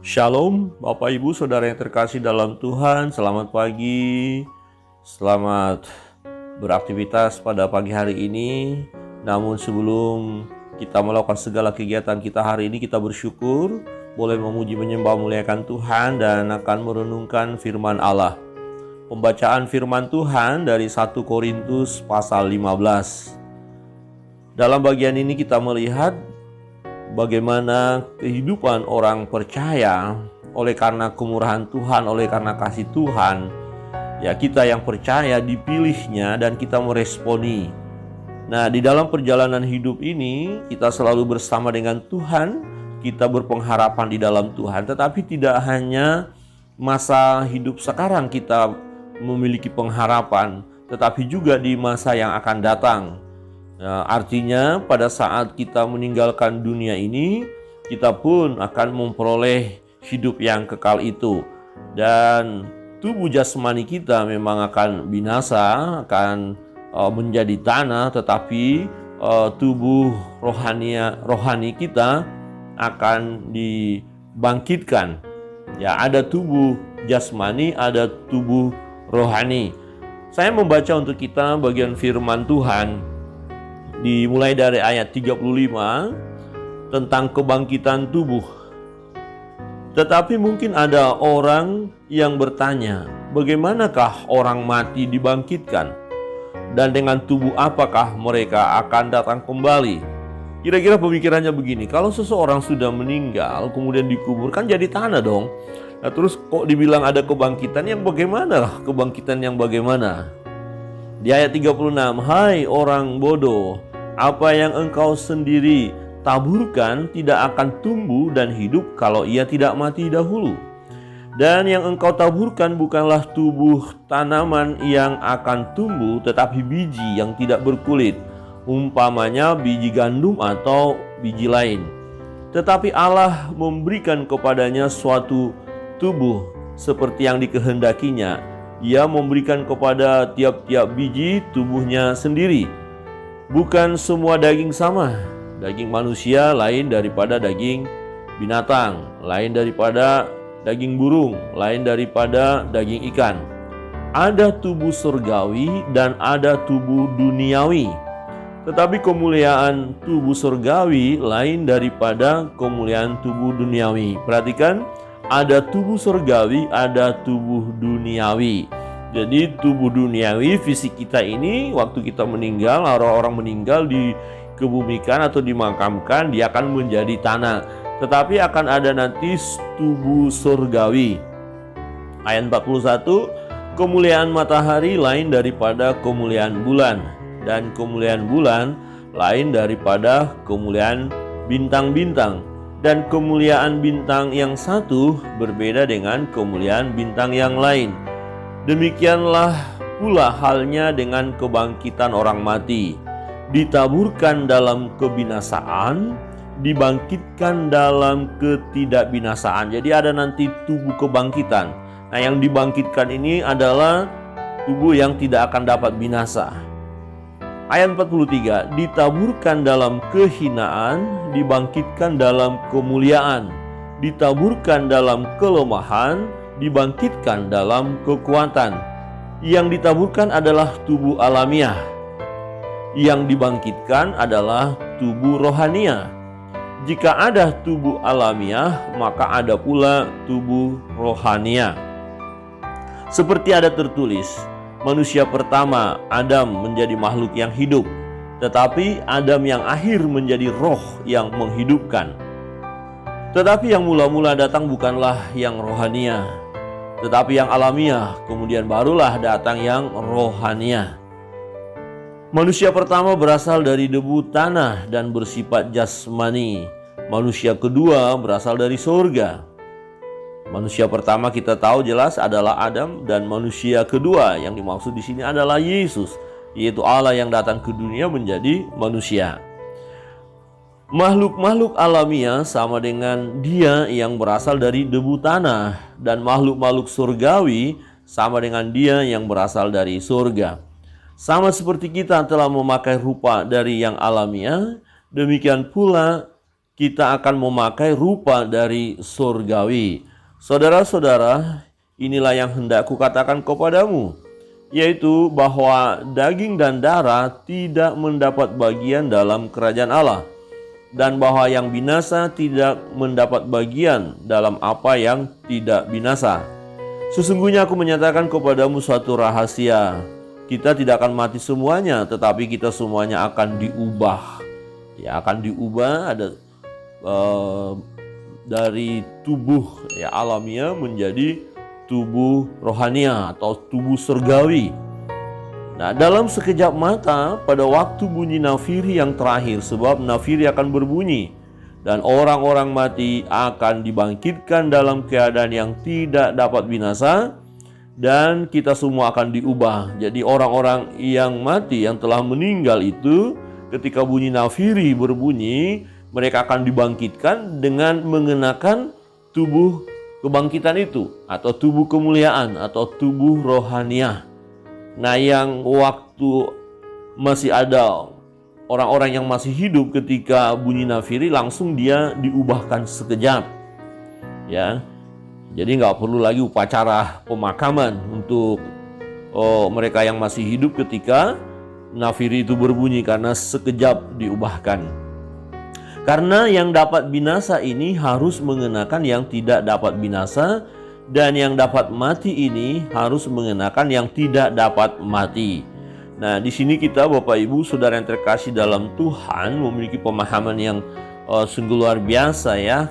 Shalom, Bapak Ibu Saudara yang terkasih dalam Tuhan. Selamat pagi, selamat beraktivitas pada pagi hari ini. Namun sebelum kita melakukan segala kegiatan kita hari ini, kita bersyukur boleh memuji, menyembah, memuliakan Tuhan dan akan merenungkan firman Allah. Pembacaan firman Tuhan dari 1 Korintus pasal 15. Dalam bagian ini kita melihat bagaimana kehidupan orang percaya oleh karena kemurahan Tuhan, oleh karena kasih Tuhan. Ya, kita yang percaya dipilihnya dan kita meresponi. Nah, di dalam perjalanan hidup ini kita selalu bersama dengan Tuhan, kita berpengharapan di dalam Tuhan. Tetapi tidak hanya masa hidup sekarang kita memiliki pengharapan, tetapi juga di masa yang akan datang. Nah, artinya pada saat kita meninggalkan dunia ini, kita pun akan memperoleh hidup yang kekal itu. Dan tubuh jasmani kita memang akan binasa, akan menjadi tanah, tetapi tubuh rohani kita akan dibangkitkan. Ya, ada tubuh jasmani, ada tubuh rohani. Saya membaca untuk kita bagian firman Tuhan dimulai dari ayat 35 tentang kebangkitan tubuh. Tetapi mungkin ada orang yang bertanya, bagaimanakah orang mati dibangkitkan? Dan dengan tubuh apakah mereka akan datang kembali? Kira-kira pemikirannya begini, kalau seseorang sudah meninggal kemudian dikubur kan jadi tanah dong. Nah, terus kok dibilang ada kebangkitan yang bagaimana? Kebangkitan yang bagaimana? Di ayat 36, hai orang bodoh, apa yang engkau sendiri taburkan tidak akan tumbuh dan hidup kalau ia tidak mati dahulu. Dan yang engkau taburkan bukanlah tubuh tanaman yang akan tumbuh, tetapi biji yang tidak berkulit, umpamanya biji gandum atau biji lain. Tetapi Allah memberikan kepadanya suatu tubuh seperti yang dikehendakinya. Ia memberikan kepada tiap-tiap biji tubuhnya sendiri. Bukan semua daging sama. Daging manusia lain daripada daging binatang, lain daripada daging burung, lain daripada daging ikan. Ada tubuh surgawi dan ada tubuh duniawi. Tetapi kemuliaan tubuh surgawi lain daripada kemuliaan tubuh duniawi. Perhatikan, ada tubuh surgawi, ada tubuh duniawi. Jadi tubuh duniawi, fisik kita ini waktu kita meninggal, orang-orang meninggal dikebumikan atau dimakamkan, dia akan menjadi tanah. Tetapi akan ada nanti tubuh surgawi. Ayat 41, kemuliaan matahari lain daripada kemuliaan bulan, dan kemuliaan bulan lain daripada kemuliaan bintang-bintang. Dan kemuliaan bintang yang satu berbeda dengan kemuliaan bintang yang lain. Demikianlah pula halnya dengan kebangkitan orang mati. Ditaburkan dalam kebinasaan, dibangkitkan dalam ketidakbinasaan. Jadi ada nanti tubuh kebangkitan. Nah, yang dibangkitkan ini adalah tubuh yang tidak akan dapat binasa. Ayat 43, ditaburkan dalam kehinaan, dibangkitkan dalam kemuliaan. Ditaburkan dalam kelemahan, dibangkitkan dalam kekuatan. Yang ditaburkan adalah tubuh alamiah. Yang dibangkitkan adalah tubuh rohania. Jika ada tubuh alamiah, maka ada pula tubuh rohania. Seperti ada tertulis, manusia pertama, Adam, menjadi makhluk yang hidup, tetapi Adam yang akhir menjadi roh yang menghidupkan. Tetapi yang mula-mula datang bukanlah yang rohania, tetapi yang alamiah, kemudian barulah datang yang rohania. Manusia pertama berasal dari debu tanah dan bersifat jasmani. Manusia kedua berasal dari surga. Manusia pertama kita tahu jelas adalah Adam, dan manusia kedua yang dimaksud di sini adalah Yesus, yaitu Allah yang datang ke dunia menjadi manusia. Makhluk-makhluk alamiah sama dengan dia yang berasal dari debu tanah, dan makhluk-makhluk surgawi sama dengan dia yang berasal dari surga. Sama seperti kita telah memakai rupa dari yang alamiah, demikian pula kita akan memakai rupa dari surgawi. Saudara-saudara, inilah yang hendak kukatakan kepadamu, yaitu bahwa daging dan darah tidak mendapat bagian dalam kerajaan Allah, dan bahwa yang binasa tidak mendapat bagian dalam apa yang tidak binasa. Sesungguhnya aku menyatakan kepadamu suatu rahasia. Kita tidak akan mati semuanya, tetapi kita semuanya akan diubah. Ya, akan diubah dari tubuh ya alamiah menjadi tubuh rohania atau tubuh surgawi. Nah, dalam sekejap mata pada waktu bunyi nafiri yang terakhir, sebab nafiri akan berbunyi dan orang-orang mati akan dibangkitkan dalam keadaan yang tidak dapat binasa, dan kita semua akan diubah. Jadi orang-orang yang mati yang telah meninggal itu ketika bunyi nafiri berbunyi, mereka akan dibangkitkan dengan mengenakan tubuh kebangkitan itu, atau tubuh kemuliaan, atau tubuh rohaniah. Nah, yang waktu masih ada orang-orang yang masih hidup ketika bunyi nafiri, langsung dia diubahkan sekejap. Ya, jadi nggak perlu lagi upacara pemakaman untuk mereka yang masih hidup ketika nafiri itu berbunyi, karena sekejap diubahkan. Karena yang dapat binasa ini harus mengenakan yang tidak dapat binasa, dan yang dapat mati ini harus mengenakan yang tidak dapat mati. Nah, di sini kita, Bapak Ibu, Saudara yang terkasih dalam Tuhan, memiliki pemahaman yang sungguh luar biasa ya,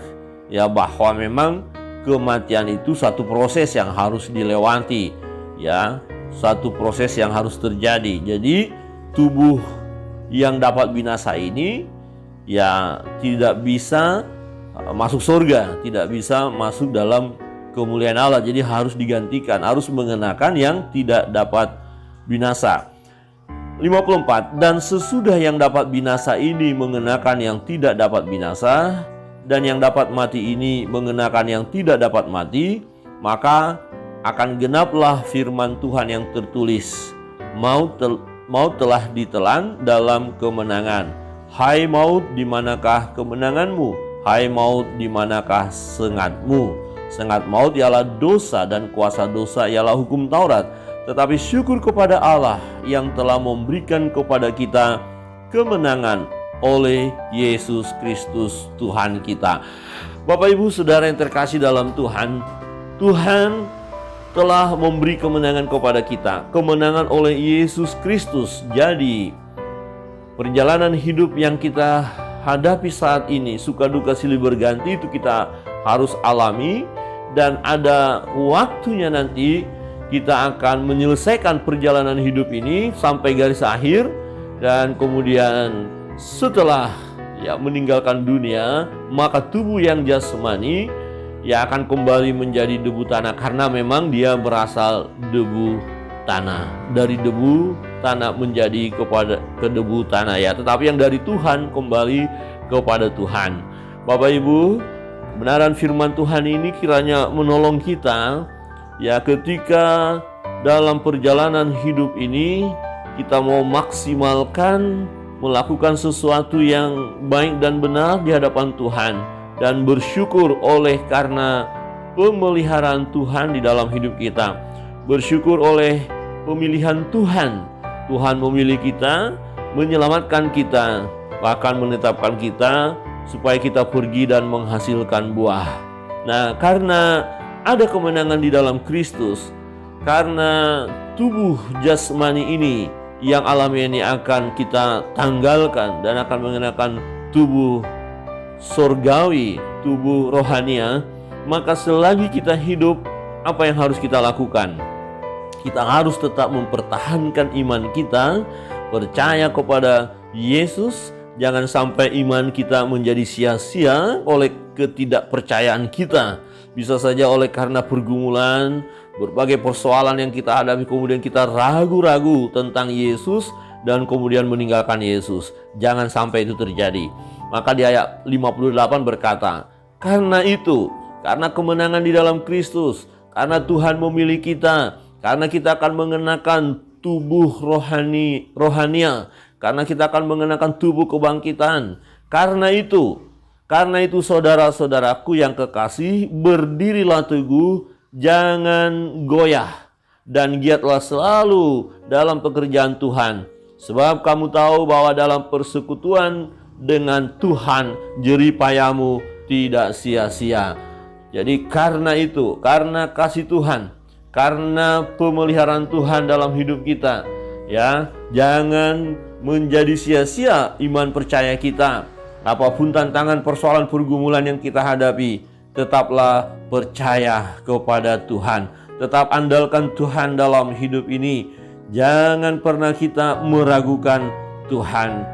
bahwa memang kematian itu satu proses yang harus dilewati, ya, satu proses yang harus terjadi. Jadi tubuh yang dapat binasa ini ya tidak bisa masuk surga, tidak bisa masuk dalam kemuliaan Allah. Jadi harus digantikan, harus mengenakan yang tidak dapat binasa. 54. Dan sesudah yang dapat binasa ini mengenakan yang tidak dapat binasa, dan yang dapat mati ini mengenakan yang tidak dapat mati, maka akan genaplah firman Tuhan yang tertulis, maut telah ditelan dalam kemenangan. Hai maut, di manakah kemenanganmu? Hai maut, di manakah sengatmu? Sengat maut ialah dosa, dan kuasa dosa ialah hukum Taurat. Tetapi syukur kepada Allah yang telah memberikan kepada kita kemenangan oleh Yesus Kristus Tuhan kita. Bapak Ibu Saudara yang terkasih dalam Tuhan, Tuhan telah memberi kemenangan kepada kita, kemenangan oleh Yesus Kristus. Jadi perjalanan hidup yang kita hadapi saat ini, suka duka silih berganti, itu kita harus alami, dan ada waktunya nanti kita akan menyelesaikan perjalanan hidup ini sampai garis akhir, dan kemudian setelah meninggalkan dunia, maka tubuh yang jasmani akan kembali menjadi debu tanah, karena memang dia berasal debu tanah, dari debu tanah menjadi ke debu tanah ya, tetapi yang dari Tuhan kembali kepada Tuhan. Bapak Ibu, kebenaran firman Tuhan ini kiranya menolong kita ya, ketika dalam perjalanan hidup ini kita mau maksimalkan melakukan sesuatu yang baik dan benar di hadapan Tuhan, dan bersyukur oleh karena pemeliharaan Tuhan di dalam hidup kita. Bersyukur oleh pemilihan Tuhan. Tuhan memilih kita, menyelamatkan kita, bahkan menetapkan kita supaya kita pergi dan menghasilkan buah. Nah, karena ada kemenangan di dalam Kristus, karena tubuh jasmani ini yang alami ini akan kita tanggalkan dan akan mengenakan tubuh surgawi, tubuh rohania, maka selagi kita hidup, apa yang harus kita lakukan? Kita harus tetap mempertahankan iman kita, percaya kepada Yesus. Jangan sampai iman kita menjadi sia-sia oleh ketidakpercayaan kita. Bisa saja oleh karena pergumulan, berbagai persoalan yang kita hadapi, kemudian kita ragu-ragu tentang Yesus dan kemudian meninggalkan Yesus. Jangan sampai itu terjadi. Maka di ayat 58 berkata, karena itu, karena kemenangan di dalam Kristus, karena Tuhan memilih kita, karena kita akan mengenakan tubuh rohania, karena kita akan mengenakan tubuh kebangkitan. Karena itu, Karena itu saudara-saudaraku yang kekasih, berdirilah teguh, jangan goyah, dan giatlah selalu dalam pekerjaan Tuhan. Sebab kamu tahu bahwa dalam persekutuan dengan Tuhan, jerih payahmu tidak sia-sia. Jadi karena itu, karena kasih Tuhan, karena pemeliharaan Tuhan dalam hidup kita, ya, jangan menjadi sia-sia iman percaya kita. Apapun tantangan, persoalan, pergumulan yang kita hadapi, tetaplah percaya kepada Tuhan. Tetap andalkan Tuhan dalam hidup ini. Jangan pernah kita meragukan Tuhan.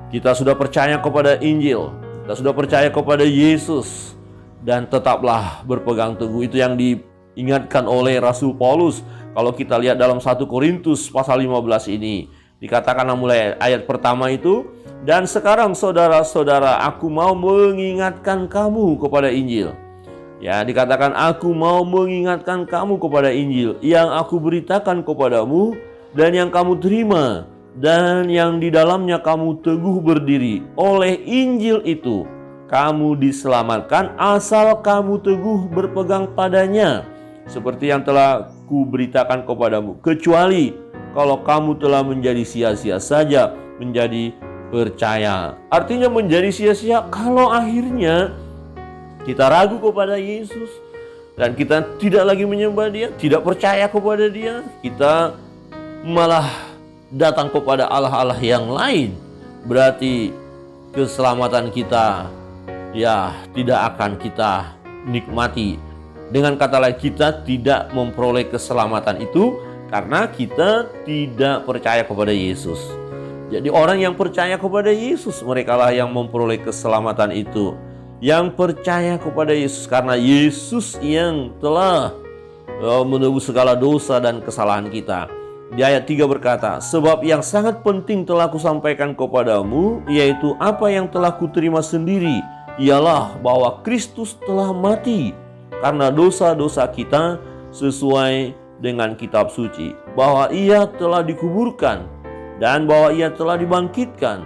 Kita sudah percaya kepada Injil, kita sudah percaya kepada Yesus, dan tetaplah berpegang teguh. Itu yang diingatkan oleh Rasul Paulus. Kalau kita lihat dalam 1 Korintus pasal 15 ini, dikatakan mulai ayat pertama itu, dan sekarang saudara-saudara, aku mau mengingatkan kamu kepada Injil. Ya, dikatakan aku mau mengingatkan kamu kepada Injil yang aku beritakan kepadamu dan yang kamu terima dan yang di dalamnya kamu teguh berdiri. Oleh Injil itu kamu diselamatkan asal kamu teguh berpegang padanya, seperti yang telah kuberitakan kepadamu, kecuali kalau kamu telah menjadi sia-sia saja menjadi percaya. Artinya menjadi sia-sia kalau akhirnya kita ragu kepada Yesus dan kita tidak lagi menyembah Dia, tidak percaya kepada Dia, kita malah datang kepada Allah-Allah yang lain. Berarti keselamatan kita ya tidak akan kita nikmati. Dengan kata lain, kita tidak memperoleh keselamatan itu karena kita tidak percaya kepada Yesus. Jadi orang yang percaya kepada Yesus, merekalah yang memperoleh keselamatan itu. Yang percaya kepada Yesus karena Yesus yang telah menebus segala dosa dan kesalahan kita. Di ayat 3 berkata, sebab yang sangat penting telah kusampaikan kepadamu, yaitu apa yang telah kuterima sendiri, ialah bahwa Kristus telah mati karena dosa-dosa kita sesuai dengan kitab suci, bahwa Ia telah dikuburkan dan bahwa Ia telah dibangkitkan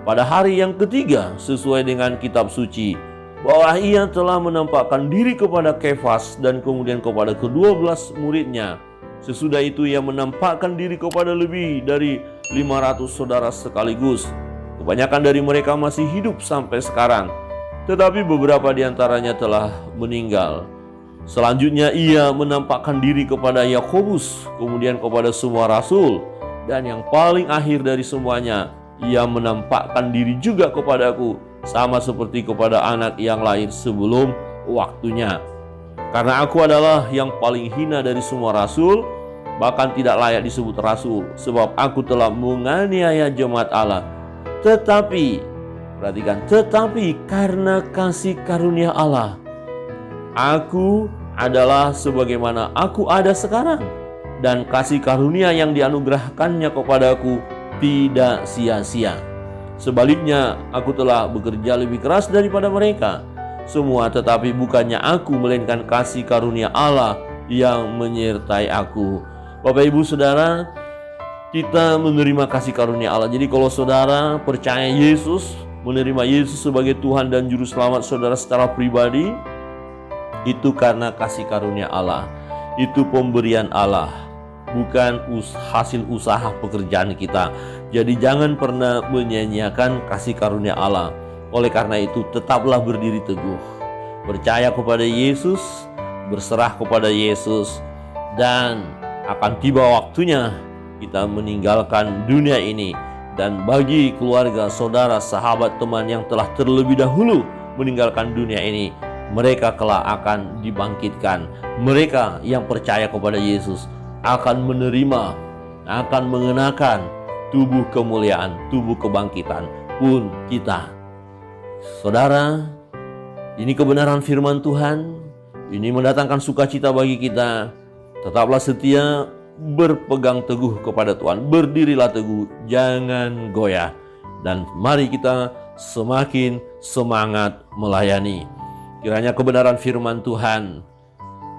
pada hari yang ketiga sesuai dengan kitab suci, bahwa Ia telah menampakkan diri kepada Kefas dan kemudian kepada ke-12 muridnya. Sesudah itu Ia menampakkan diri kepada lebih dari 500 saudara sekaligus. Kebanyakan dari mereka masih hidup sampai sekarang, tetapi beberapa di antaranya telah meninggal. Selanjutnya Ia menampakkan diri kepada Yakobus, kemudian kepada semua rasul, dan yang paling akhir dari semuanya, Ia menampakkan diri juga kepadaku, sama seperti kepada anak yang lahir sebelum waktunya. Karena aku adalah yang paling hina dari semua rasul, bahkan tidak layak disebut rasul, sebab aku telah menganiaya jemaat Allah. Tetapi, perhatikan, tetapi karena kasih karunia Allah, aku adalah sebagaimana aku ada sekarang, dan kasih karunia yang dianugerahkannya kepadaku tidak sia-sia. Sebaliknya, aku telah bekerja lebih keras daripada mereka semua, tetapi bukannya aku, melainkan kasih karunia Allah yang menyertai aku. Bapak, Ibu, Saudara, kita menerima kasih karunia Allah. Jadi kalau saudara percaya Yesus, menerima Yesus sebagai Tuhan dan Juru Selamat saudara secara pribadi, itu karena kasih karunia Allah. Itu pemberian Allah, bukan hasil usaha pekerjaan kita. Jadi jangan pernah menyia-nyiakan kasih karunia Allah. Oleh karena itu, tetaplah berdiri teguh, percaya kepada Yesus, berserah kepada Yesus, dan akan tiba waktunya kita meninggalkan dunia ini. Dan bagi keluarga, saudara, sahabat, teman yang telah terlebih dahulu meninggalkan dunia ini, mereka kelak akan dibangkitkan. Mereka yang percaya kepada Yesus akan menerima, akan mengenakan tubuh kemuliaan, tubuh kebangkitan pun kita. Saudara, ini kebenaran firman Tuhan. Ini mendatangkan sukacita bagi kita. Tetaplah setia, berpegang teguh kepada Tuhan. Berdirilah teguh, jangan goyah. Dan mari kita semakin semangat melayani. Kiranya kebenaran firman Tuhan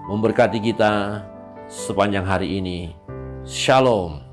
memberkati kita sepanjang hari ini. Shalom.